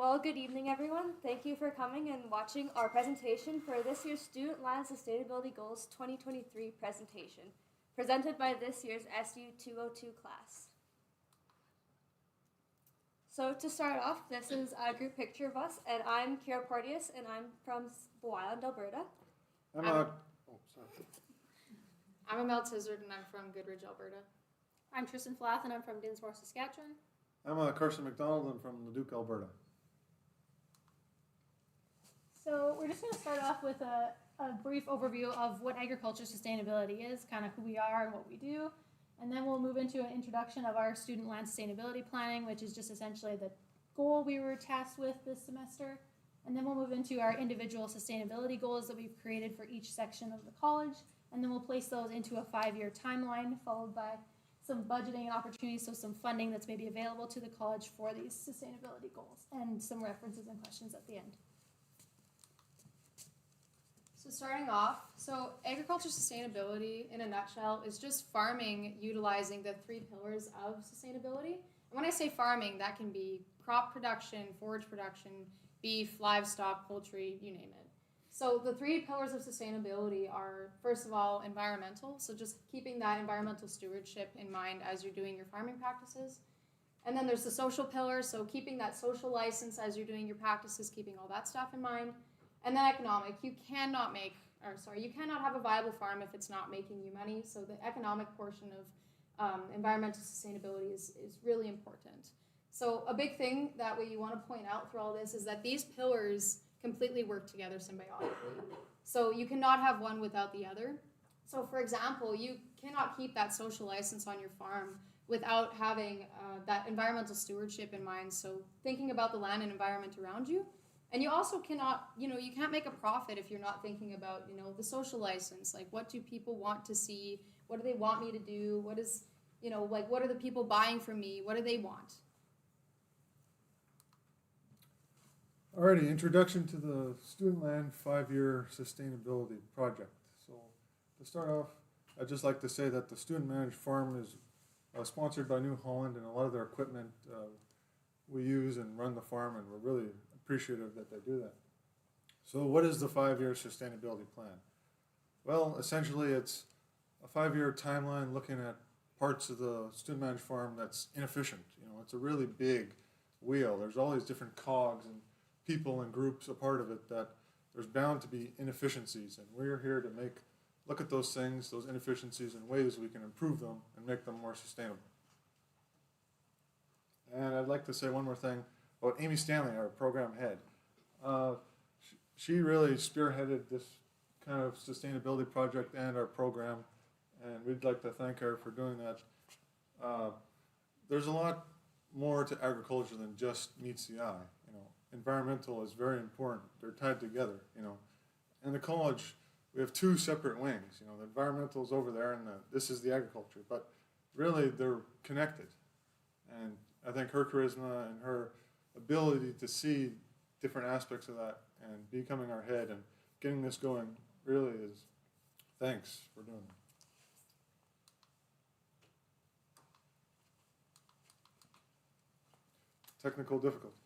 Well, good evening, everyone. Thank you for coming and watching our presentation for this year's Student Land Sustainability Goals 2023 presentation, presented by this year's SU 202 class. So to start off, this is a group picture of us, and I'm Kira Porteous, and I'm from Bow Island, Alberta. I'm Amel Tizard, and I'm from Goodridge, Alberta. I'm Tristan Flath, and I'm from Dinsmore, Saskatchewan. I'm Carson McDonald. I'm from Leduc, Alberta. So we're just going to start off with a brief overview of what agriculture sustainability is, kind of who we are and what we do. And then we'll move into an introduction of our student land sustainability planning, which is just essentially the goal we were tasked with this semester. And then we'll move into our individual sustainability goals that we've created for each section of the college. And then we'll place those into a 5-year timeline, followed by some budgeting and opportunities, so some funding that's maybe available to the college for these sustainability goals, and some references and questions at the end. So starting off, agriculture sustainability in a nutshell is just farming utilizing the 3 pillars of sustainability. And when I say farming, that can be crop production, forage production, beef, livestock, poultry, you name it. So the 3 pillars of sustainability are, first of all, environmental. So just keeping that environmental stewardship in mind as you're doing your farming practices. And then there's the social pillar, so keeping that social license as you're doing your practices, keeping all that stuff in mind. And then economic, you cannot have a viable farm if it's not making you money. So the economic portion of environmental sustainability is really important. So a big thing that you want to point out through all this is that these pillars completely work together symbiotically. So you cannot have one without the other. So for example, you cannot keep that social license on your farm without having that environmental stewardship in mind. So thinking about the land and environment around you. And you also cannot, you can't make a profit if you're not thinking about, the social license. Like, what do people want to see? What do they want me to do? What is, what are the people buying from me? What do they want? Alrighty, introduction to the Student Land 5-year Sustainability Project. So to start off, I'd just like to say that the Student Managed Farm is sponsored by New Holland, and a lot of their equipment we use and run the farm, and we're really appreciative that they do that. So what is the 5-year sustainability plan? Well, essentially it's a 5-year timeline looking at parts of the student managed farm that's inefficient. It's a really big wheel. There's all these different cogs and people and groups a part of it that there's bound to be inefficiencies, and we're here to look at those things, those inefficiencies, and ways we can improve them and make them more sustainable. And I'd like to say one more thing about Amy Stanley, our program head. She really spearheaded this kind of sustainability project and our program, and we'd like to thank her for doing that. There's a lot more to agriculture than just meets the eye. Environmental is very important. They're tied together. In the college, we have 2 separate wings. The environmental is over there, and this is the agriculture. But really, they're connected. And I think her charisma and her ability to see different aspects of that and becoming our head and getting this going really is thanks for doing that. Technical difficulties.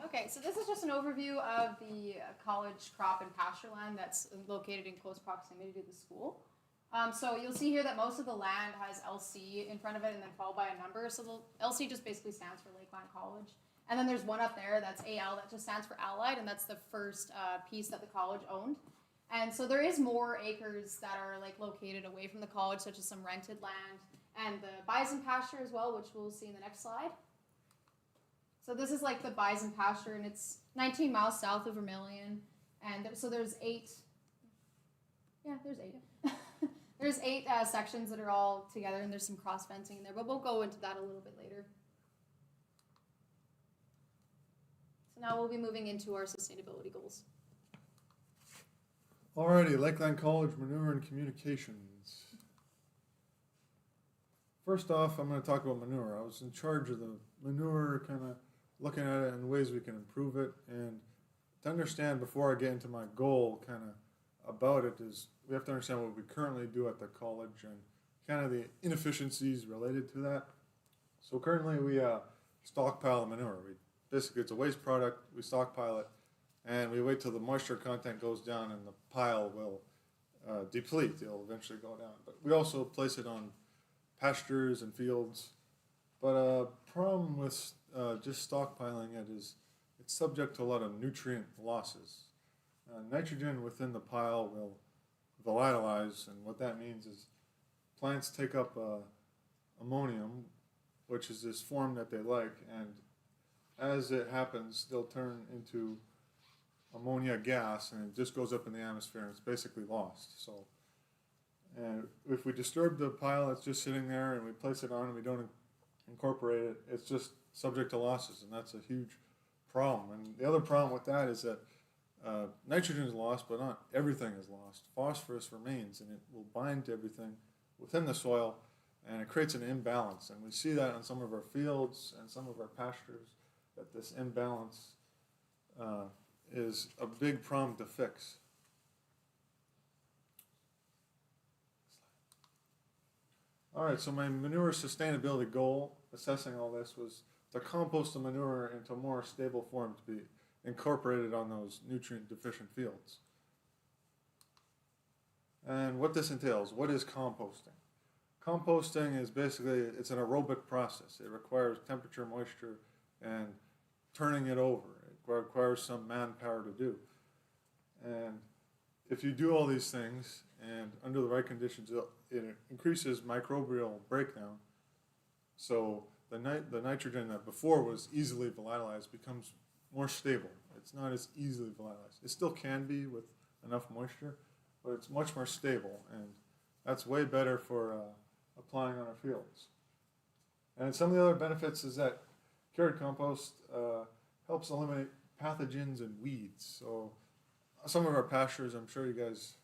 Okay, so this is just an overview of the college crop and pasture land that's located in close proximity to the school. So you'll see here that most of the land has LC in front of it and then followed by a number. So the LC just basically stands for Lakeland College. And then there's one up there that's AL that just stands for Allied, and that's the first piece that the college owned. And so there is more acres that are located away from the college, such as some rented land and the bison pasture as well, which we'll see in the next slide. So this is the bison pasture, and it's 19 miles south of Vermilion. And so there's 8. Yeah, there's 8. There's 8 sections that are all together, and there's some cross fencing in there, but we'll go into that a little bit later. So now we'll be moving into our sustainability goals. Alrighty, Lakeland College Manure and Communications. First off, I'm going to talk about manure. I was in charge of the manure, kind of looking at it and ways we can improve it. And to understand, before I get into my goal kind of about it, is we have to understand what we currently do at the college. And kind of the inefficiencies related to that. So currently we stockpile manure. Basically, it's a waste product. We stockpile it, and we wait till the moisture content goes down, and the pile will deplete. It'll eventually go down. But we also place it on pastures and fields. But a problem with just stockpiling it is it's subject to a lot of nutrient losses. Nitrogen within the pile will volatilize, and what that means is plants take up ammonium, which is this form that they like, and as it happens, they'll turn into ammonia gas, and it just goes up in the atmosphere, and it's basically lost. So, and if we disturb the pile that's just sitting there, and we place it on, and we don't incorporate it, it's just subject to losses, and that's a huge problem. And the other problem with that is that nitrogen is lost, but not everything is lost. Phosphorus remains, and it will bind to everything within the soil, and it creates an imbalance. And we see that on some of our fields and some of our pastures, that this imbalance is a big problem to fix. All right, so my manure sustainability goal, assessing all this, was to compost the manure into a more stable form to be incorporated on those nutrient deficient fields. And what this entails, what is composting? Composting is basically, it's an aerobic process. It requires temperature, moisture, and turning it over. It requires some manpower to do. And if you do all these things, and under the right conditions, it increases microbial breakdown. So the nitrogen that before was easily volatilized becomes more stable. It's not as easily volatilized. It still can be with enough moisture, but it's much more stable, and that's way better for applying on our fields. And some of the other benefits is that cured compost helps eliminate pathogens and weeds. So some of our pastures, I'm sure you guys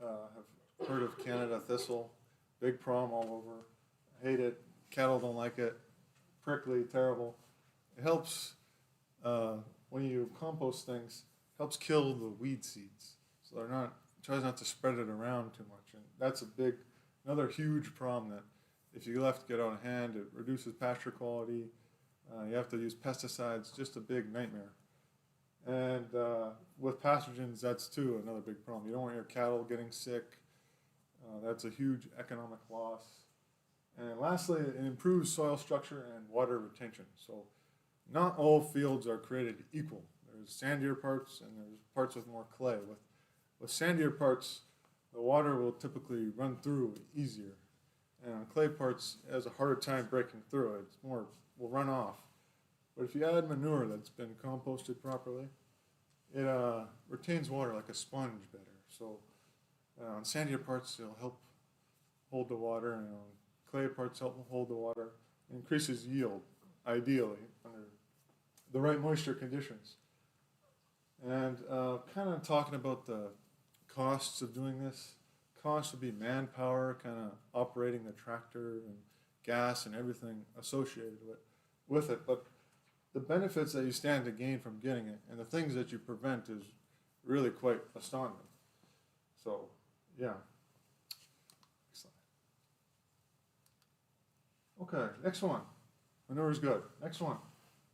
have heard of Canada thistle, big problem all over. I hate it. Cattle don't like it. Prickly, terrible. It helps when you compost things. Helps kill the weed seeds, so they're not. Tries not to spread it around too much, and that's another huge problem. That if you left get out of hand, it reduces pasture quality. You have to use pesticides. Just a big nightmare. And with pathogens, that's too another big problem. You don't want your cattle getting sick. That's a huge economic loss. And lastly, it improves soil structure and water retention. So not all fields are created equal. There's sandier parts and there's parts with more clay. With sandier parts, the water will typically run through easier. And on clay parts, it has a harder time breaking through. It's more, will run off. But if you add manure that's been composted properly, it retains water like a sponge better. So on sandier parts, it'll help hold the water, and on clay parts help hold the water. It increases yield, ideally, under the right moisture conditions. And kind of talking about the costs of doing this. Cost would be manpower, kind of operating the tractor and gas and everything associated with it. But the benefits that you stand to gain from getting it and the things that you prevent is really quite astounding. So, yeah. Okay, next one. Manure is good. Next one.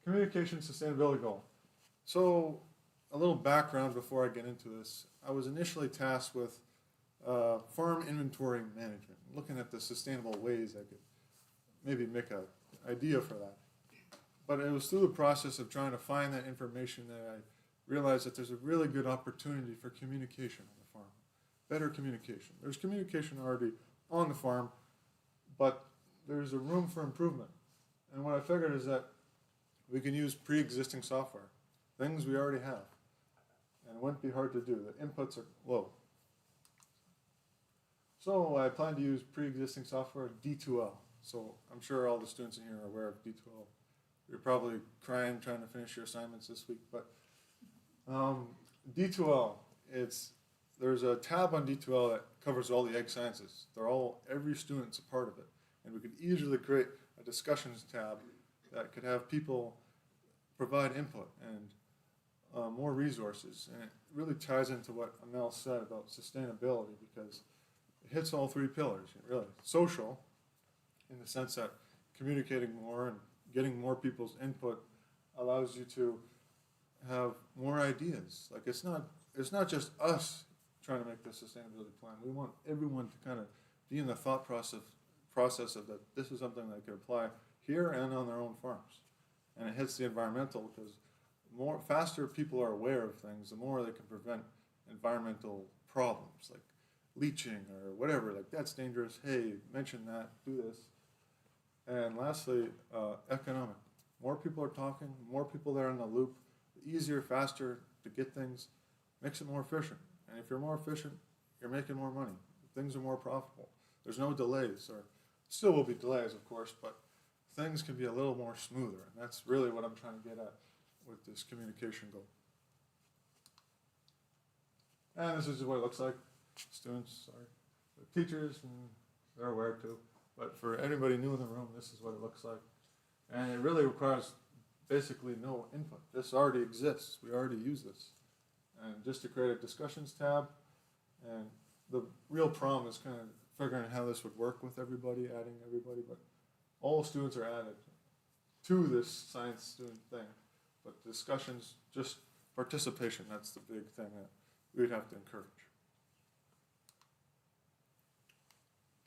Communication sustainability goal. So, a little background before I get into this. I was initially tasked with farm inventory management, looking at the sustainable ways I could maybe make an idea for that. But it was through the process of trying to find that information that I realized that there's a really good opportunity for communication on the farm. Better communication. There's communication already on the farm, but there's a room for improvement. And what I figured is that we can use pre-existing software, things we already have. And it wouldn't be hard to do. The inputs are low. So I plan to use pre-existing software, D2L. So I'm sure all the students in here are aware of D2L. You're probably crying trying to finish your assignments this week. But D2L, there's a tab on D2L that covers all the ag sciences. Every student's a part of it. And we could easily create a discussions tab that could have people provide input and more resources. And it really ties into what Amel said about sustainability, because it hits all three pillars, really. Social, in the sense that communicating more and getting more people's input allows you to have more ideas. Like it's not just us trying to make this sustainability plan. We want everyone to kind of be in the thought process of that this is something that could apply here and on their own farms. And it hits the environmental because more faster people are aware of things, the more they can prevent environmental problems like leaching or whatever. Like that's dangerous. Hey, mention that. Do this. And lastly, economic. More people are talking. More people that are in the loop. Easier, faster to get things. Makes it more efficient. And if you're more efficient, you're making more money. Things are more profitable. There's no delays, or still will be delays, of course, but things can be a little more smoother. And that's really what I'm trying to get at with this communication goal. And this is what it looks like. Students, sorry, the teachers, and they're aware too. But for anybody new in the room, this is what it looks like. And it really requires basically no input. This already exists. We already use this. And just to create a discussions tab, and the real problem is kind of figuring out how this would work with everybody, adding everybody, but all students are added to this science student thing. But discussions, just participation, that's the big thing that we'd have to encourage.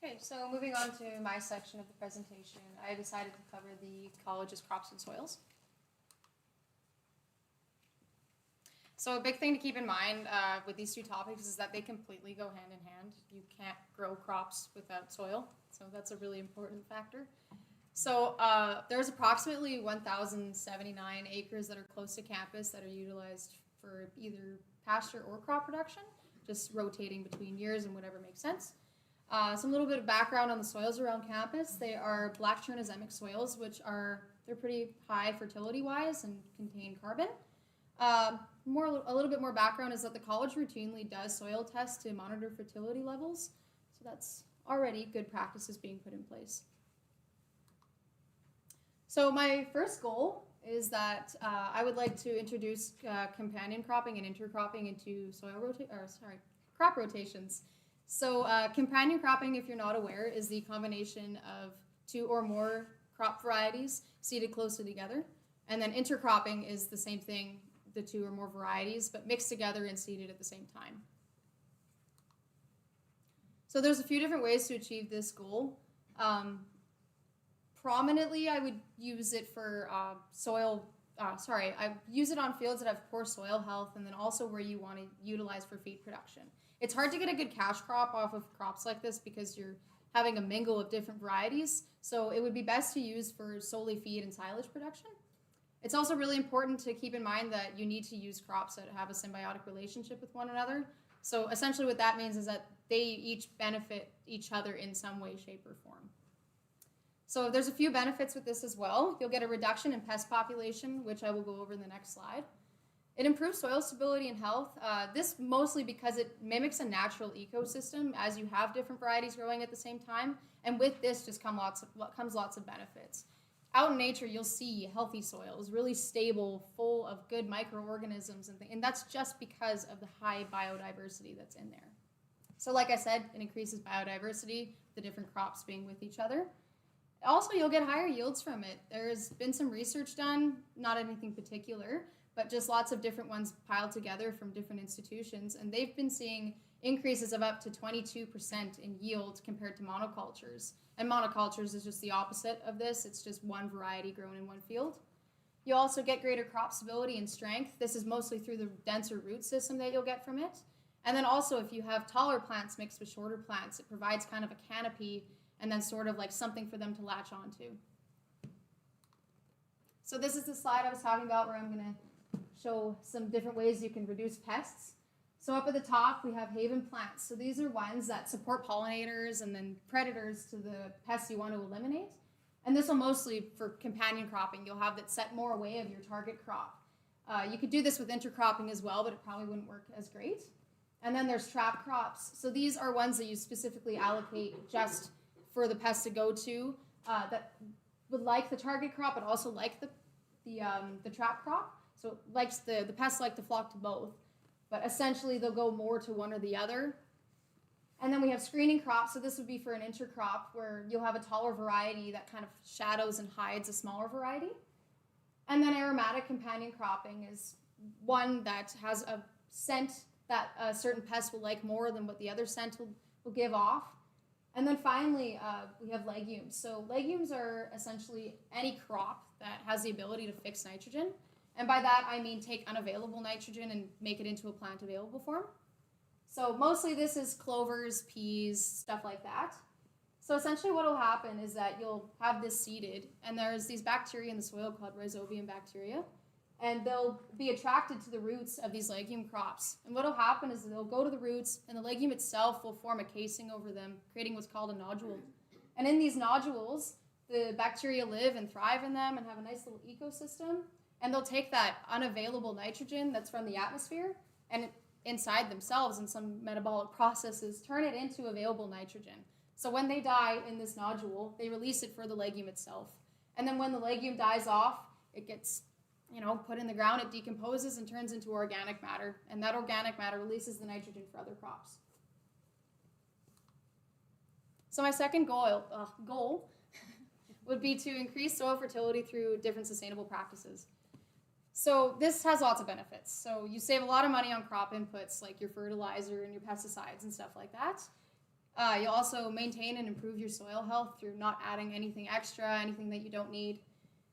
Okay, so moving on to my section of the presentation, I decided to cover the college's crops and soils. So a big thing to keep in mind with these two topics is that they completely go hand in hand. You can't grow crops without soil, so that's a really important factor. So there's approximately 1,079 acres that are close to campus that are utilized for either pasture or crop production, just rotating between years and whatever makes sense. Some little bit of background on the soils around campus. They are black chernozemic soils, they're pretty high fertility-wise and contain carbon. A little bit more background is that the college routinely does soil tests to monitor fertility levels, so that's already good practices being put in place. So my first goal is that I would like to introduce companion cropping and intercropping into crop rotations. So companion cropping, if you're not aware, is the combination of two or more crop varieties seeded closely together. And then intercropping is the same thing, the two or more varieties, but mixed together and seeded at the same time. So there's a few different ways to achieve this goal. Prominently, I would use it for I use it on fields that have poor soil health, and then also where you want to utilize for feed production. It's hard to get a good cash crop off of crops like this because you're having a mingle of different varieties, so it would be best to use for solely feed and silage production. It's also really important to keep in mind that you need to use crops that have a symbiotic relationship with one another. So essentially what that means is that they each benefit each other in some way, shape, or form. So there's a few benefits with this as well. You'll get a reduction in pest population, which I will go over in the next slide. It improves soil stability and health. This mostly because it mimics a natural ecosystem as you have different varieties growing at the same time. And with this just comes lots of benefits. Out in nature, you'll see healthy soils, really stable, full of good microorganisms, and that's just because of the high biodiversity that's in there. So like I said, it increases biodiversity, the different crops being with each other. Also, you'll get higher yields from it. There's been some research done, not anything particular, but just lots of different ones piled together from different institutions, and they've been seeing increases of up to 22% in yield compared to monocultures. And monocultures is just the opposite of this. It's just one variety grown in one field. You also get greater crop stability and strength. This is mostly through the denser root system that you'll get from it. And then also if you have taller plants mixed with shorter plants, it provides kind of a canopy and then sort of like something for them to latch onto. So this is the slide I was talking about where I'm going to show some different ways you can reduce pests. So up at the top, we have haven plants. So these are ones that support pollinators and then predators to the pests you want to eliminate. And this will mostly, for companion cropping, you'll have that set more away of your target crop. You could do this with intercropping as well, but it probably wouldn't work as great. And then there's trap crops. So these are ones that you specifically allocate just for the pests to go to that would like the target crop, but also like the trap crop. So the pests like to flock to both. But essentially, they'll go more to one or the other. And then we have screening crops. So this would be for an intercrop where you'll have a taller variety that kind of shadows and hides a smaller variety. And then aromatic companion cropping is one that has a scent that a certain pest will like more than what the other scent will give off. And then finally, we have legumes. So legumes are essentially any crop that has the ability to fix nitrogen. And by that, I mean take unavailable nitrogen and make it into a plant available form. So mostly this is clovers, peas, stuff like that. So essentially what will happen is that you'll have this seeded, and there's these bacteria in the soil called rhizobium bacteria, and they'll be attracted to the roots of these legume crops. And what will happen is they'll go to the roots, and the legume itself will form a casing over them, creating what's called a nodule. And in these nodules, the bacteria live and thrive in them and have a nice little ecosystem. And they'll take that unavailable nitrogen that's from the atmosphere and inside themselves in some metabolic processes turn it into available nitrogen. So when they die in this nodule, they release it for the legume itself. And then when the legume dies off, it gets put in the ground, it decomposes and turns into organic matter. And that organic matter releases the nitrogen for other crops. So my second goal would be to increase soil fertility through different sustainable practices. So this has lots of benefits. So you save a lot of money on crop inputs like your fertilizer and your pesticides and stuff like that. You'll also maintain and improve your soil health through not adding anything extra, anything that you don't need.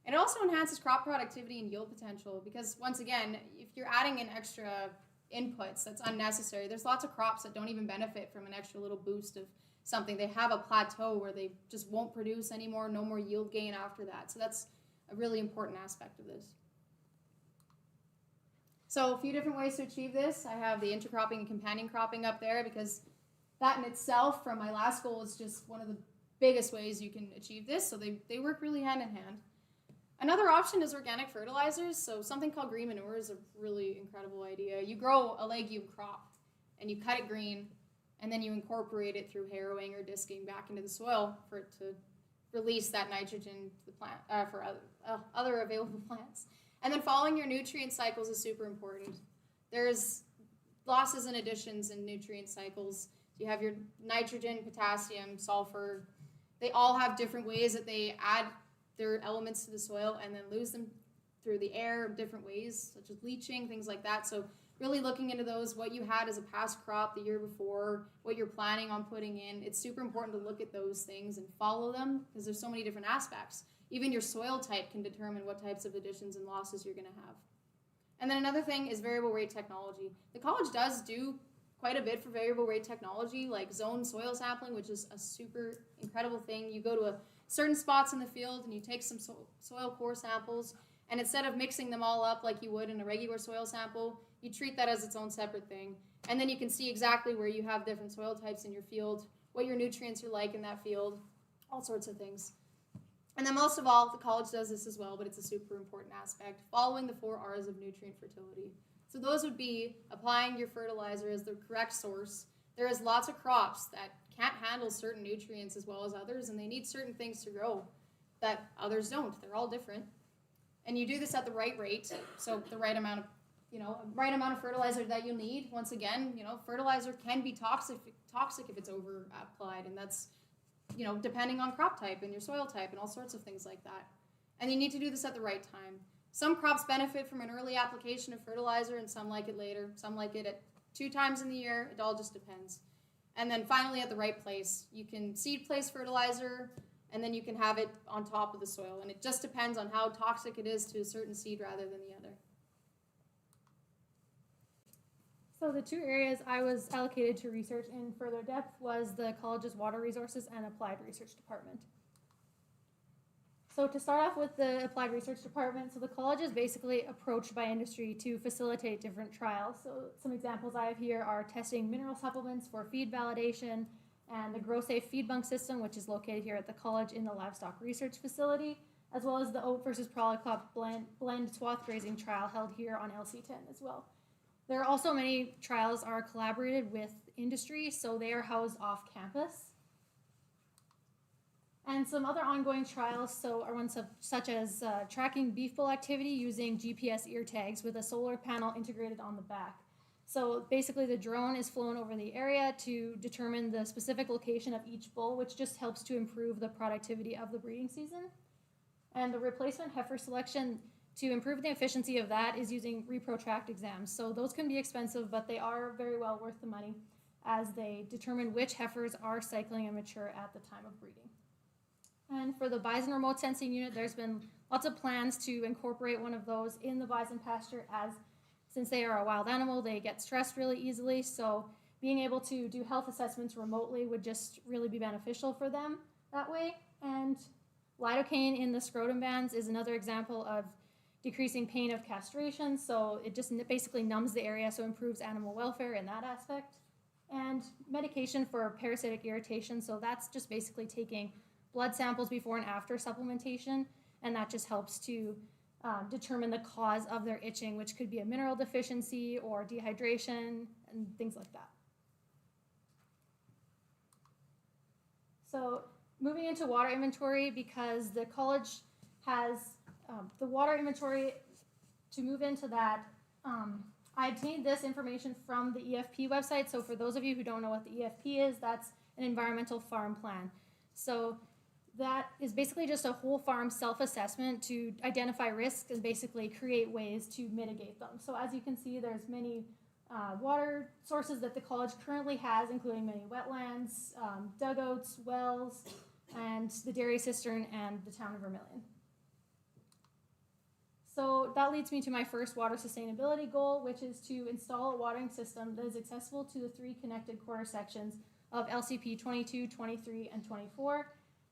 And it also enhances crop productivity and yield potential because, once again, if you're adding in extra inputs that's unnecessary, there's lots of crops that don't even benefit from an extra little boost of something. They have a plateau where they just won't produce anymore, no more yield gain after that. So that's a really important aspect of this. So a few different ways to achieve this. I have the intercropping and companion cropping up there because that in itself from my last goal is just one of the biggest ways you can achieve this. So they work really hand in hand. Another option is organic fertilizers. So something called green manure is a really incredible idea. You grow a legume crop and you cut it green and then you incorporate it through harrowing or disking back into the soil for it to release that nitrogen to the plant for other available plants. And then following your nutrient cycles is super important. There's losses and additions in nutrient cycles. You have your nitrogen, potassium, sulfur. They all have different ways that they add their elements to the soil and then lose them through the air different ways, such as leaching, things like that. So really looking into those, what you had as a past crop the year before, what you're planning on putting in. It's super important to look at those things and follow them because there's so many different aspects. Even your soil type can determine what types of additions and losses you're going to have. And then another thing is variable rate technology. The college does do quite a bit for variable rate technology, like zone soil sampling, which is a super incredible thing. You go to certain spots in the field and you take some soil core samples, and instead of mixing them all up like you would in a regular soil sample, you treat that as its own separate thing. And then you can see exactly where you have different soil types in your field, what your nutrients are like in that field, all sorts of things. And then most of all, the college does this as well, but it's a super important aspect, following the 4 R's of nutrient fertility. So those would be applying your fertilizer as the correct source. There is lots of crops that can't handle certain nutrients as well as others, and they need certain things to grow that others don't. They're all different. And you do this at the right rate, so the right amount of fertilizer that you need. Once again, fertilizer can be toxic if it's over applied, and that's depending on crop type and your soil type and all sorts of things like that. And you need to do this at the right time. Some crops benefit from an early application of fertilizer and some like it later. Some like it at 2 times in the year. It all just depends. And then finally at the right place. You can seed place fertilizer and then you can have it on top of the soil. And it just depends on how toxic it is to a certain seed rather than the other. So the 2 areas I was allocated to research in further depth was the college's water resources and applied research department. So to start off with the applied research department, so the college is basically approached by industry to facilitate different trials. So some examples I have here are testing mineral supplements for feed validation and the GrowSafe feed bunk system, which is located here at the college in the livestock research facility, as well as the oat versus polycrop blend swath grazing trial held here on LC10 as well. There are also many trials are collaborated with industry, so they are housed off campus. And some other ongoing trials are ones such as tracking beef bull activity using GPS ear tags with a solar panel integrated on the back. So basically the drone is flown over the area to determine the specific location of each bull, which just helps to improve the productivity of the breeding season. And the replacement heifer selection, to improve the efficiency of that, is using reprotract exams. So those can be expensive, but they are very well worth the money as they determine which heifers are cycling and mature at the time of breeding. And for the bison remote sensing unit, there's been lots of plans to incorporate one of those in the bison pasture, as since they are a wild animal, they get stressed really easily. So being able to do health assessments remotely would just really be beneficial for them that way. And lidocaine in the scrotum bands is another example of decreasing pain of castration. So it just basically numbs the area, so improves animal welfare in that aspect. And medication for parasitic irritation. So that's just basically taking blood samples before and after supplementation, and that just helps to determine the cause of their itching, which could be a mineral deficiency or dehydration and things like that. So moving into water inventory, because the college has the water inventory, to move into that, I obtained this information from the EFP website. So for those of you who don't know what the EFP is, that's an environmental farm plan. So that is basically just a whole farm self-assessment to identify risks and basically create ways to mitigate them. So as you can see, there's many water sources that the college currently has, including many wetlands, dugouts, wells, and the dairy cistern and the town of Vermilion. So that leads me to my first water sustainability goal, which is to install a watering system that is accessible to the 3 connected quarter sections of LCP 22, 23, and 24.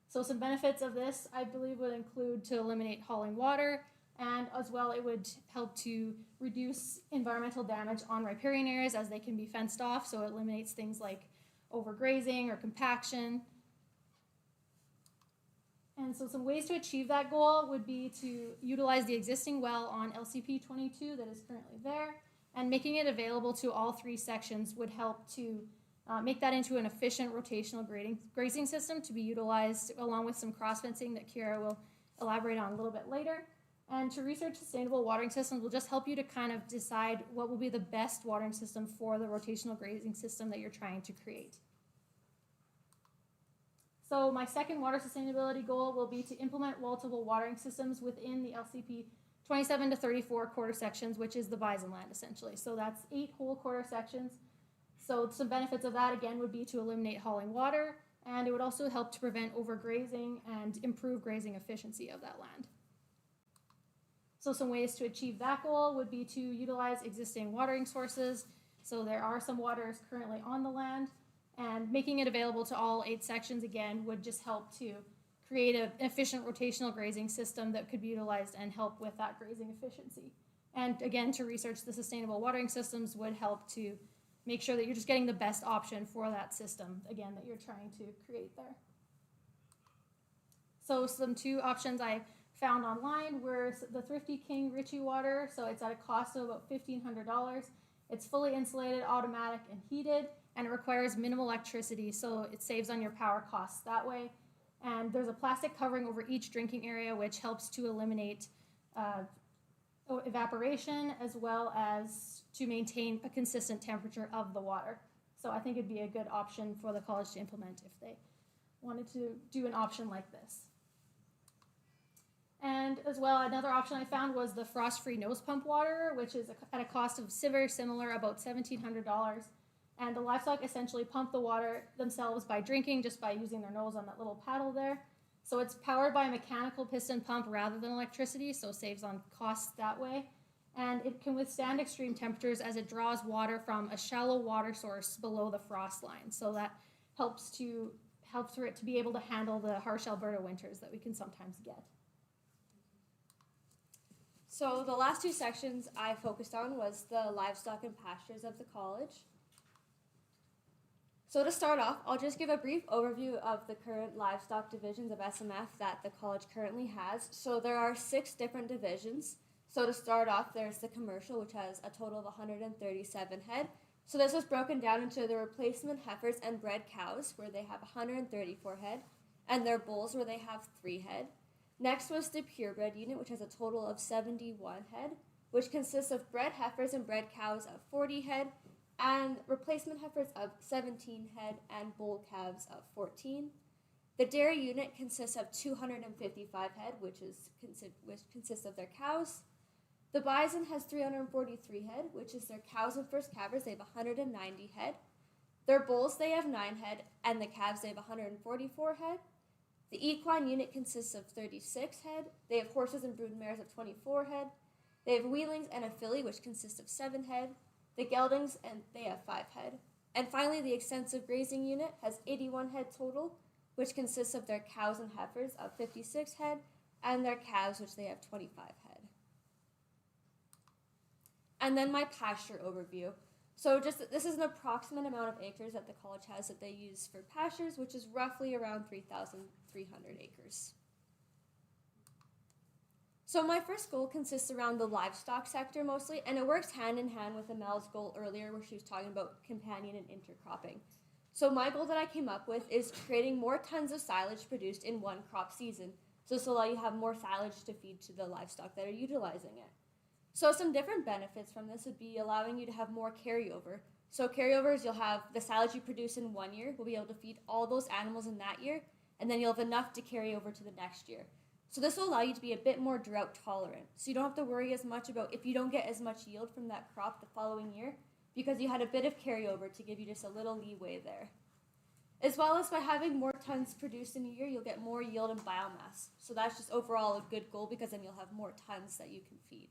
So some benefits of this, I believe, would include to eliminate hauling water, and as well it would help to reduce environmental damage on riparian areas as they can be fenced off, so it eliminates things like overgrazing or compaction. And so some ways to achieve that goal would be to utilize the existing well on LCP 22 that is currently there, and making it available to all 3 sections would help to make that into an efficient rotational grazing system to be utilized along with some cross fencing that Kira will elaborate on a little bit later. And to research sustainable watering systems will just help you to kind of decide what will be the best watering system for the rotational grazing system that you're trying to create. So my second water sustainability goal will be to implement multiple watering systems within the LCP 27 to 34 quarter sections, which is the bison land essentially. So that's 8 whole quarter sections. So some benefits of that, again, would be to eliminate hauling water, and it would also help to prevent overgrazing and improve grazing efficiency of that land. So some ways to achieve that goal would be to utilize existing watering sources. So there are some waters currently on the land, and making it available to all 8 sections, again, would just help to create an efficient rotational grazing system that could be utilized and help with that grazing efficiency. And again, to research the sustainable watering systems would help to make sure that you're just getting the best option for that system, again, that you're trying to create there. So some 2 options I found online were the Thrifty King Ritchie water. So it's at a cost of about $1,500. It's fully insulated, automatic, and heated, and it requires minimal electricity, so it saves on your power costs that way. And there's a plastic covering over each drinking area, which helps to eliminate evaporation, as well as to maintain a consistent temperature of the water. So I think it'd be a good option for the college to implement if they wanted to do an option like this. And as well, another option I found was the frost-free nose pump water, which is at a cost of very similar, about $1,700. And the livestock essentially pump the water themselves by drinking, just by using their nose on that little paddle there. So it's powered by a mechanical piston pump rather than electricity, so saves on costs that way. And it can withstand extreme temperatures as it draws water from a shallow water source below the frost line. So that helps for it to be able to handle the harsh Alberta winters that we can sometimes get. So the last 2 sections I focused on was the livestock and pastures of the college. So to start off, I'll just give a brief overview of the current livestock divisions of SMF that the college currently has. So there are 6 different divisions. So to start off, there's the commercial, which has a total of 137 head. So this was broken down into the replacement heifers and bred cows, where they have 134 head, and their bulls, where they have 3 head. Next was the purebred unit, which has a total of 71 head, which consists of bred heifers and bred cows of 40 head, and replacement heifers of 17 head, and bull calves of 14. The dairy unit consists of 255 head, which consists of their cows. The bison has 343 head, which is their cows and first calvers. They have 190 head. Their bulls, they have 9 head, and the calves, they have 144 head. The equine unit consists of 36 head. They have horses and brood mares of 24 head. They have wheelings and a filly, which consists of 7 head. The geldings, and they have 5 head. And finally, the extensive grazing unit has 81 head total, which consists of their cows and heifers of 56 head, and their calves, which they have 25 head. And then my pasture overview. So this is an approximate amount of acres that the college has that they use for pastures, which is roughly around 3,300 acres. So my first goal consists around the livestock sector mostly, and it works hand in hand with Amel's goal earlier where she was talking about companion and intercropping. So my goal that I came up with is creating more tons of silage produced in one crop season. So this will allow you to have more silage to feed to the livestock that are utilizing it. So some different benefits from this would be allowing you to have more carryover. So carryovers, you'll have the silage you produce in one year will be able to feed all those animals in that year, and then you'll have enough to carry over to the next year. So this will allow you to be a bit more drought tolerant. So you don't have to worry as much about if you don't get as much yield from that crop the following year, because you had a bit of carryover to give you just a little leeway there. As well as by having more tons produced in a year, you'll get more yield and biomass. So that's just overall a good goal because then you'll have more tons that you can feed.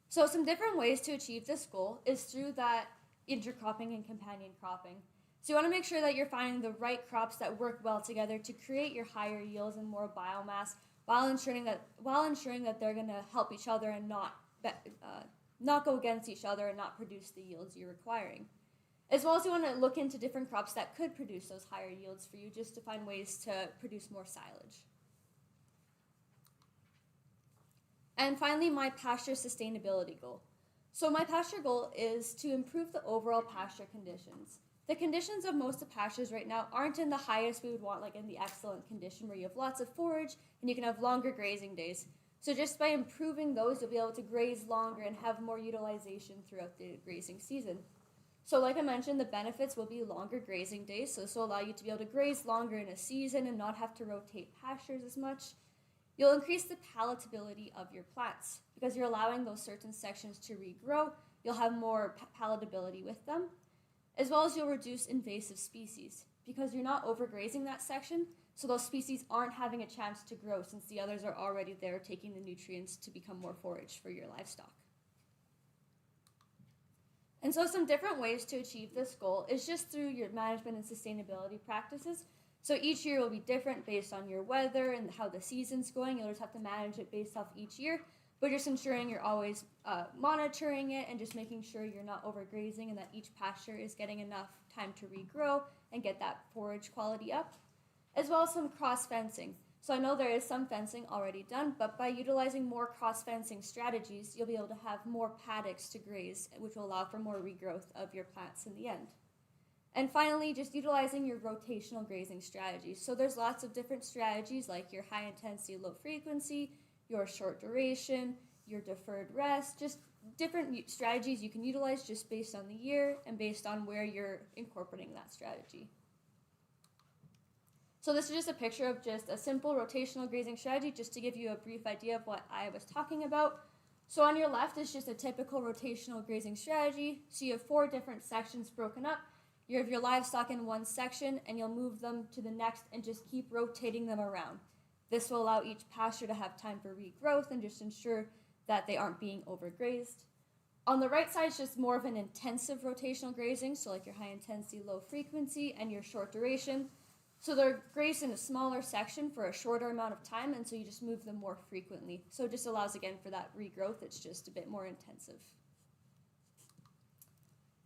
So some different ways to achieve this goal is through that intercropping and companion cropping. So you want to make sure that you're finding the right crops that work well together to create your higher yields and more biomass while ensuring that they're going to help each other and not go against each other and not produce the yields you're requiring. As well as you want to look into different crops that could produce those higher yields for you just to find ways to produce more silage. And finally, my pasture sustainability goal. So my pasture goal is to improve the overall pasture conditions. The conditions of most of pastures right now aren't in the highest we would want, like in the excellent condition where you have lots of forage and you can have longer grazing days. So just by improving those, you'll be able to graze longer and have more utilization throughout the grazing season. So like I mentioned, the benefits will be longer grazing days, so this will allow you to be able to graze longer in a season and not have to rotate pastures as much. You'll increase the palatability of your plants because you're allowing those certain sections to regrow. You'll have more palatability with them, as well as you'll reduce invasive species because you're not overgrazing that section, so those species aren't having a chance to grow since the others are already there taking the nutrients to become more forage for your livestock. And so some different ways to achieve this goal is just through your management and sustainability practices. So each year will be different based on your weather and how the season's going. You'll just have to manage it based off each year, but just ensuring you're always monitoring it and just making sure you're not overgrazing and that each pasture is getting enough time to regrow and get that forage quality up, as well as some cross-fencing. So I know there is some fencing already done, but by utilizing more cross-fencing strategies, you'll be able to have more paddocks to graze, which will allow for more regrowth of your plants in the end. And finally, just utilizing your rotational grazing strategies. So there's lots of different strategies like your high intensity, low frequency, your short duration, your deferred rest, just different strategies you can utilize just based on the year and based on where you're incorporating that strategy. So this is just a picture of just a simple rotational grazing strategy just to give you a brief idea of what I was talking about. So on your left is just a typical rotational grazing strategy. So you have 4 different sections broken up. You have your livestock in one section and you'll move them to the next and just keep rotating them around. This will allow each pasture to have time for regrowth and just ensure that they aren't being overgrazed. On the right side is just more of an intensive rotational grazing, so like your high intensity, low frequency, and your short duration. So they're grazed in a smaller section for a shorter amount of time, and so you just move them more frequently. So it just allows, again, for that regrowth, it's just a bit more intensive.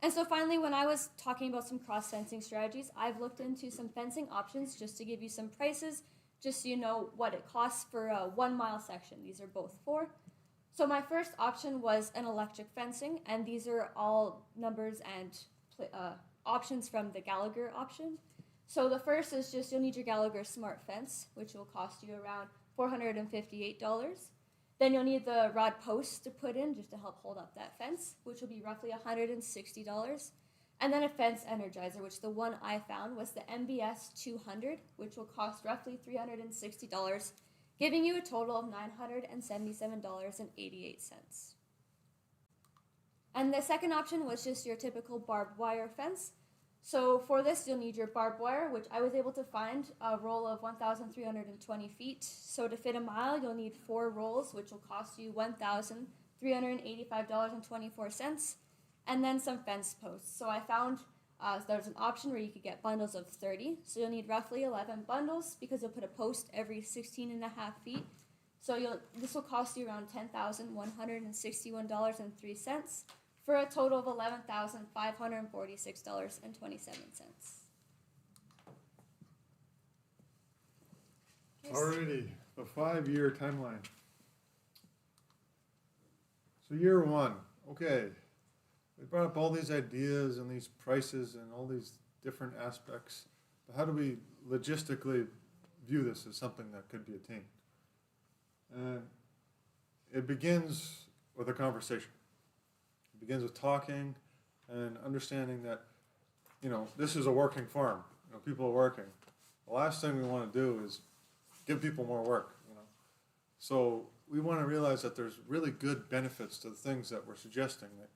And so finally, when I was talking about some cross-fencing strategies, I've looked into some fencing options just to give you some prices, just so you know what it costs for a 1 mile section. These are both 4. So my first option was an electric fencing, and these are all numbers and options from the Gallagher option. So the first is just you'll need your Gallagher Smart Fence, which will cost you around $458. Then you'll need the rod posts to put in just to help hold up that fence, which will be roughly $160. And then a fence energizer, which the one I found was the MBS 200, which will cost roughly $360, giving you a total of $977.88. And the second option was just your typical barbed wire fence. So for this, you'll need your barbed wire, which I was able to find a roll of 1,320 feet. So to fit a mile, you'll need 4 rolls, which will cost you $1,385.24, and then some fence posts. So I found there's an option where you could get bundles of 30. So you'll need roughly 11 bundles because you'll put a post every 16 and a half feet. So this will cost you around $10,161.03. for a total of $11,546.27. Alrighty, the 5-year timeline. So year 1, okay. We brought up all these ideas and these prices and all these different aspects, but how do we logistically view this as something that could be attained? And it begins with a conversation. It begins with talking and understanding that, this is a working farm. People are working. The last thing we want to do is give people more work, So we want to realize that there's really good benefits to the things that we're suggesting, that,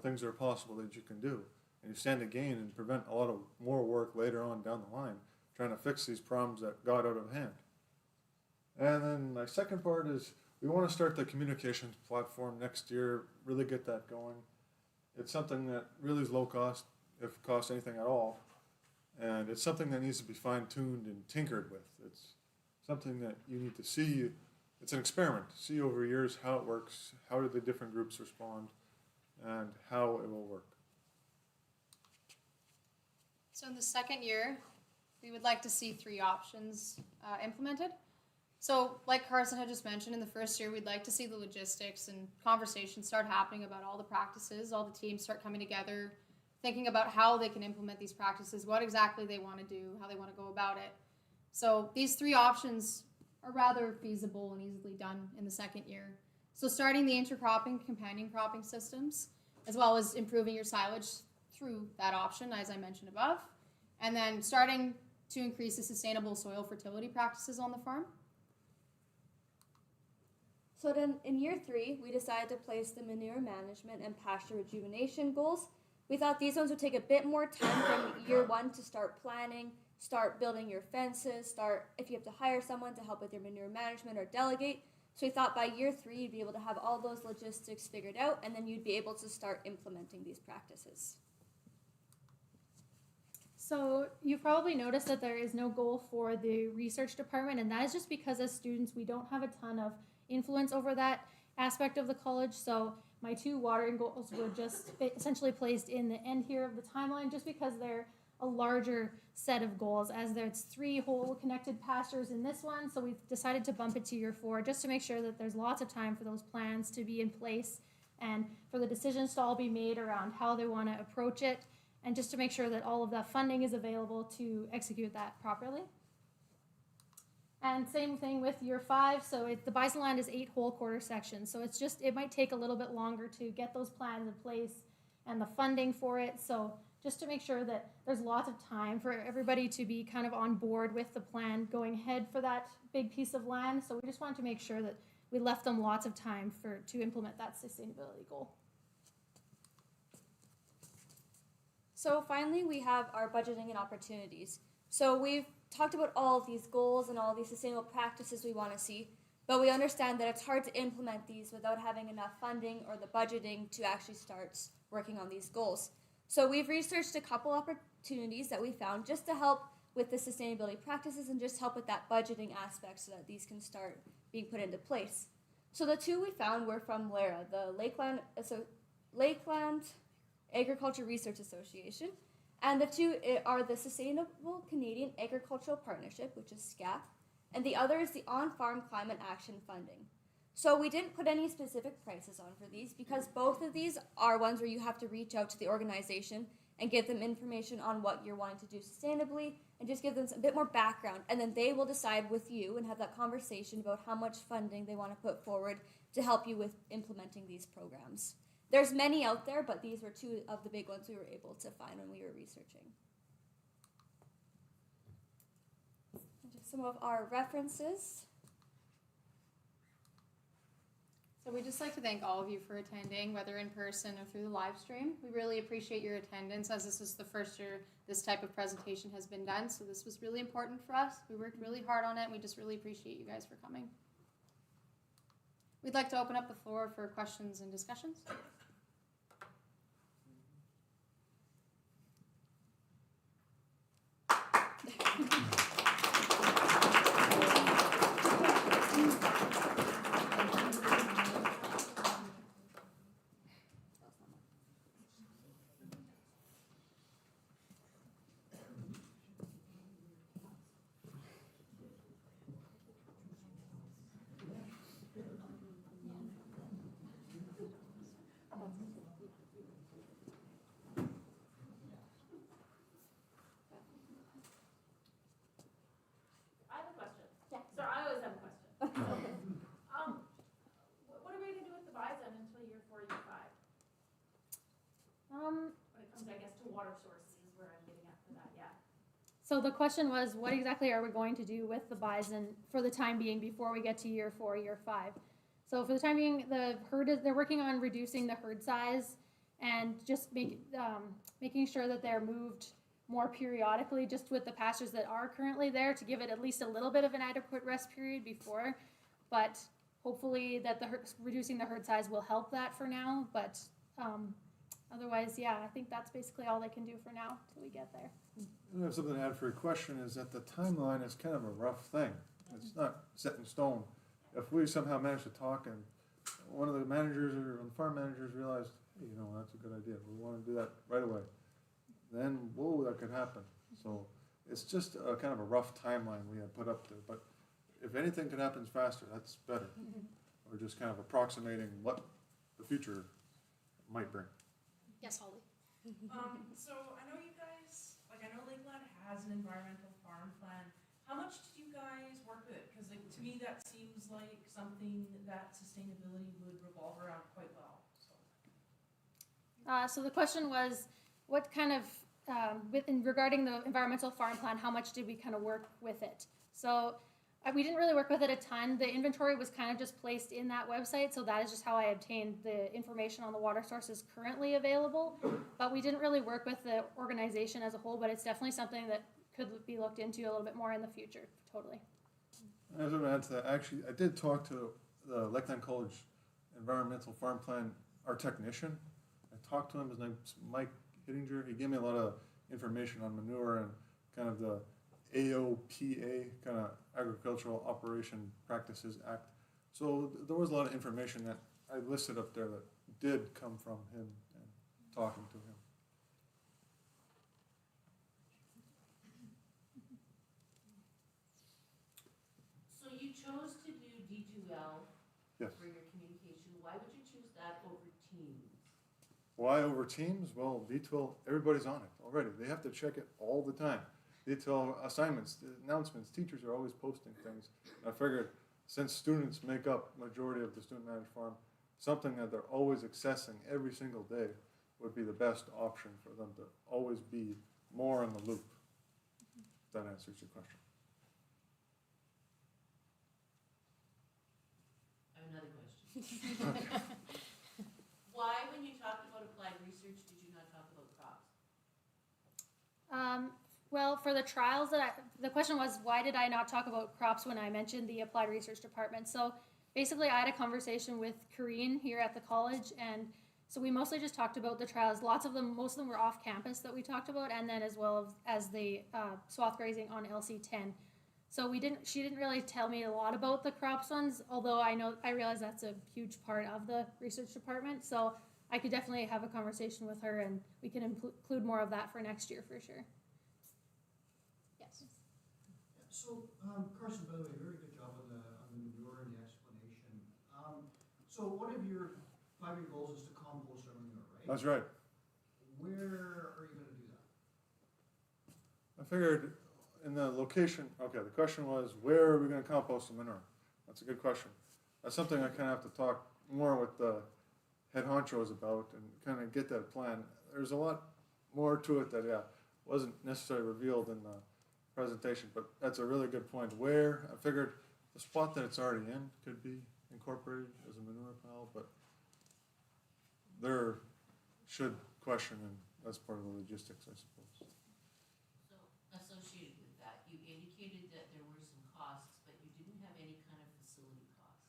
things are possible that you can do. And you stand to gain and prevent a lot of more work later on down the line, trying to fix these problems that got out of hand. And then my second part is we want to start the communications platform next year, really get that going. It's something that really is low cost, if it costs anything at all. And it's something that needs to be fine-tuned and tinkered with. It's something that you need to see. It's an experiment. See over years how it works, how do the different groups respond, and how it will work. So in the second year, we would like to see 3 options implemented. So like Carson had just mentioned, in the first year, we'd like to see the logistics and conversations start happening about all the practices, all the teams start coming together, thinking about how they can implement these practices, what exactly they want to do, how they want to go about it. So these 3 options are rather feasible and easily done in the second year. So starting the intercropping, companion cropping systems, as well as improving your silage through that option, as I mentioned above, and then starting to increase the sustainable soil fertility practices on the farm. So then in year 3, we decided to place the manure management and pasture rejuvenation goals. We thought these ones would take a bit more time from year 1 to start planning, start building your fences, if you have to hire someone to help with your manure management or delegate. So we thought by year 3, you'd be able to have all those logistics figured out, and then you'd be able to start implementing these practices. So you've probably noticed that there is no goal for the research department, and that is just because as students, we don't have a ton of influence over that aspect of the college. So my 2 watering goals were just essentially placed in the end here of the timeline, just because they're a larger set of goals, as there's 3 whole connected pastures in this one. So we've decided to bump it to year 4 just to make sure that there's lots of time for those plans to be in place and for the decisions to all be made around how they want to approach it, and just to make sure that all of that funding is available to execute that properly. And same thing with year 5. So the bison land is 8 whole quarter sections. So it might take a little bit longer to get those plans in place and the funding for it. So just to make sure that there's lots of time for everybody to be kind of on board with the plan going ahead for that big piece of land. So we just wanted to make sure that we left them lots of time to implement that sustainability goal. So finally, we have our budgeting and opportunities. So we've talked about all of these goals and all these sustainable practices we want to see, but we understand that it's hard to implement these without having enough funding or the budgeting to actually start working on these goals. So we've researched a couple opportunities that we found just to help with the sustainability practices and just help with that budgeting aspect so that these can start being put into place. So the 2 we found were from LARA, the Lakeland Agriculture Research Association, and the 2 are the Sustainable Canadian Agricultural Partnership, which is SCAP, and the other is the On-Farm Climate Action Funding. So we didn't put any specific prices on for these because both of these are ones where you have to reach out to the organization and give them information on what you're wanting to do sustainably and just give them a bit more background. And then they will decide with you and have that conversation about how much funding they want to put forward to help you with implementing these programs. There's many out there, but these were two of the big ones we were able to find when we were researching. And just some of our references. So we'd just like to thank all of you for attending, whether in person or through the live stream. We really appreciate your attendance, as this is the first year this type of presentation has been done, so this was really important for us. We worked really hard on it, and we just really appreciate you guys for coming. We'd like to open up the floor for questions and discussions. I have a question. Yeah. So I always have a question. What are we gonna do with the bison until year 4, year 5? When it comes, I guess, to water sources is where I'm getting at for that, yeah. So the question was, what exactly are we going to do with the bison for the time being before we get to year 4, year 5? So for the time being, they're working on reducing the herd size and just making sure that they're moved more periodically, just with the pastures that are currently there, to give it at least a little bit of an adequate rest period before. But hopefully that reducing the herd size will help that for now. But otherwise, yeah, I think that's basically all they can do for now till we get there. I have something to add for your question, is that the timeline is kind of a rough thing. It's not set in stone. If we somehow manage to talk and one of the managers or the farm managers realized, hey, you know, that's a good idea, we want to do that right away, then, whoa, that could happen. So it's just a kind of a rough timeline we have put up there. But if anything could happen faster, that's better. Or just kind of approximating what the future might bring. Yes, Holly. So I know you guys, like I know Lakeland has an environmental farm plan. How much did you guys work with it? Because like, to me that seems like something that sustainability would revolve around quite well. So the question was, what kind of, regarding the environmental farm plan, how much did we kind of work with it? So we didn't really work with it a ton. The inventory was kind of just placed in that website, so that is just how I obtained the information on the water sources currently available. But we didn't really work with the organization as a whole, but it's definitely something that could be looked into a little bit more in the future, totally. I was going to add to that. Actually, I did talk to the Lakeland College Environmental Farm Plan, our technician. I talked to him. His name's Mike Hittinger. He gave me a lot of information on manure and kind of the AOPA, kind of Agricultural Operation Practices Act. So there was a lot of information that I listed up there that did come from him and talking to him. So you chose to do D2L Yes. for your communication. Why would you choose that over Teams? Why over Teams? Well, D12, everybody's on it already. They have to check it all the time. D12 assignments, announcements, teachers are always posting things. I figured since students make up majority of the student managed farm, something that they're always accessing every single day would be the best option for them to always be more in the loop. If that answers your question. I have another question. Why, when you talked about applied research, did you not talk about crops? Well, for the trials the question was, why did I not talk about crops when I mentioned the applied research department? So basically I had a conversation with Kareen here at the college, and so we mostly just talked about the trials. Most of them were off campus that we talked about, and then as well as the swath grazing on LC10. So she didn't really tell me a lot about the crops ones, although I realize that's a huge part of the research department. So I could definitely have a conversation with her, and we can include more of that for next year for sure. Yes. So, Carson, by the way, very good job on the manure and the explanation. So one of your 5-year goals is to compost our manure, right? That's right. Where are you going to I figured in the location, okay, the question was, where are we gonna compost the manure? That's a good question. That's something I kinda have to talk more with the head honchos about and kinda get that plan. There's a lot more to it that, yeah, wasn't necessarily revealed in the presentation, but that's a really good point. Where, I figured the spot that it's already in could be incorporated as a manure pile, but there should question, and that's part of the logistics, I suppose. So associated with that, you indicated that there were some costs, but you didn't have any kind of facility costs.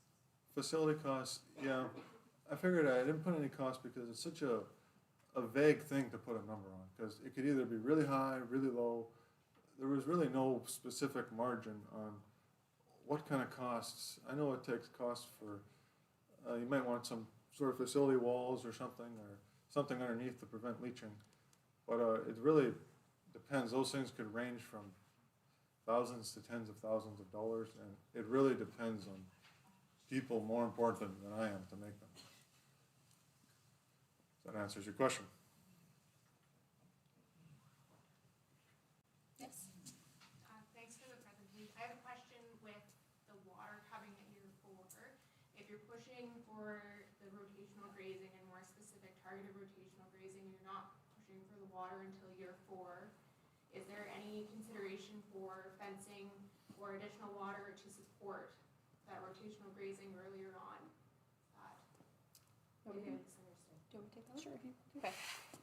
Facility costs, yeah, I figured I didn't put any cost because it's such a vague thing to put a number on, because it could either be really high, really low. There was really no specific margin on what kind of costs. I know it takes costs for, you might want some sort of facility walls or something underneath to prevent leaching. But it really depends. Those things could range from thousands to tens of thousands of dollars, and it really depends on people more important than I am to make them. That answers your question. Yes. Thanks for the presentation. I have a question with the water coming at year 4. If you're pushing for the rotational grazing and more specific targeted rotational grazing, you're not pushing for the water until year 4. Is there any consideration for fencing or additional water to support that rotational grazing earlier on? Maybe I misunderstood. Do you want me to take that? Sure. Okay.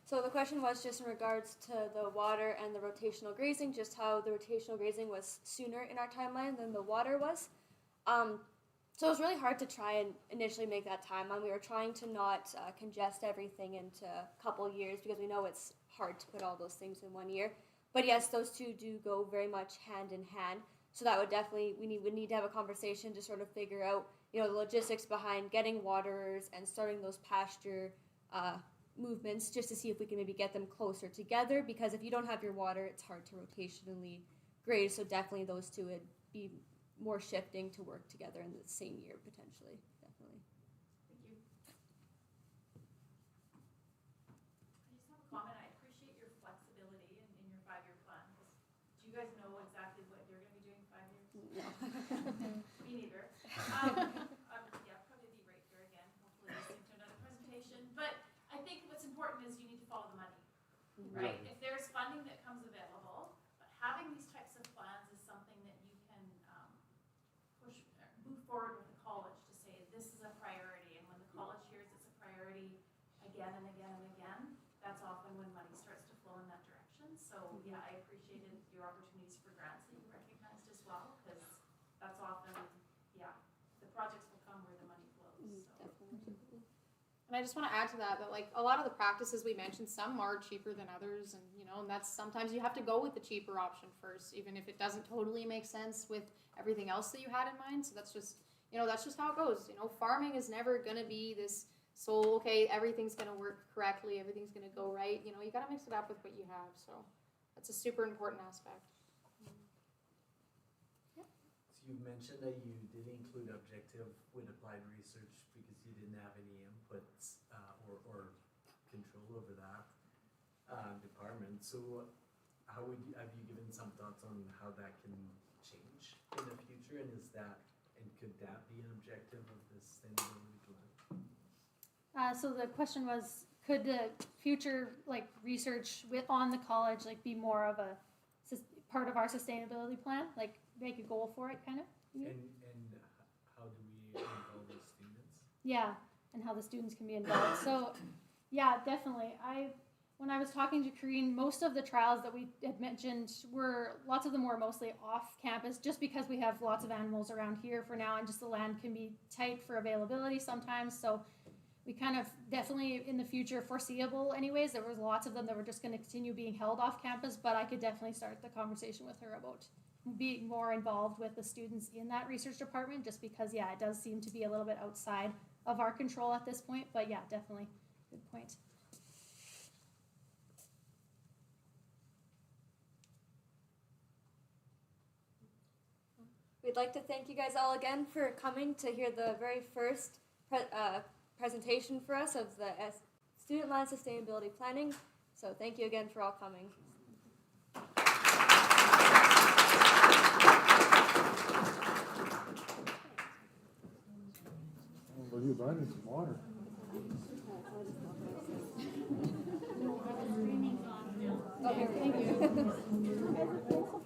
So the question was just in regards to the water and the rotational grazing, just how the rotational grazing was sooner in our timeline than the water was. So it was really hard to try and initially make that timeline. We were trying to not congest everything into a couple years because we know it's hard to put all those things in 1 year. But yes, those two do go very much hand in hand. So that would definitely, we would need to have a conversation to sort of figure out, the logistics behind getting waterers and starting those pasture movements, just to see if we can maybe get them closer together, because if you don't have your water, it's hard to rotationally graze. So definitely those two would be more shifting to work together in the same year potentially. Definitely. Thank you. I just have a comment. I appreciate your flexibility in your 5-year plan. Do you guys know exactly what you're going to be doing 5 years? No. Me neither. Yeah, probably be right here again, hopefully listening to another presentation. But I think what's important is you need to follow the money, right? If there's funding that comes available, but having these types of plans is something that you can move forward with the college to say this is a priority, and when the college hears it's a priority again and again and again, that's often when money starts to flow in that direction. So yeah, I appreciated your opportunities for grants that you recognized as well, because that's often, yeah, the projects will come where the money flows. So. Definitely. And I just want to add to that like a lot of the practices we mentioned, some are cheaper than others, and and that's sometimes you have to go with the cheaper option first, even if it doesn't totally make sense with everything else that you had in mind. So that's just how it goes. Farming is never going to be this sole, okay, everything's going to work correctly, everything's going to go right. You got to mix it up with what you have. So that's a super important aspect. So you mentioned that you did include objective with applied research because you didn't have any inputs or control over that department. So how have you given some thoughts on how that can change in the future, and could that be an objective of the sustainability plan? So the question was, could the future research on the college be more of a part of our sustainability plan, make a goal for it, kind of? And how do we involve the students? Yeah, and how the students can be involved. So yeah, definitely. When I was talking to Karine, most of the trials that we had mentioned lots of them were mostly off campus, just because we have lots of animals around here for now, and just the land can be tight for availability sometimes. So we kind of definitely in the future, foreseeable anyways, there was lots of them that were just going to continue being held off campus, but I could definitely start the conversation with her about being more involved with the students in that research department, just because, yeah, it does seem to be a little bit outside of our control at this point. But yeah, definitely, good point. We'd like to thank you guys all again for coming to hear the very first presentation for us of the Student Land Sustainability Planning. So thank you again for all coming. you, but I need some water. Okay, thank you.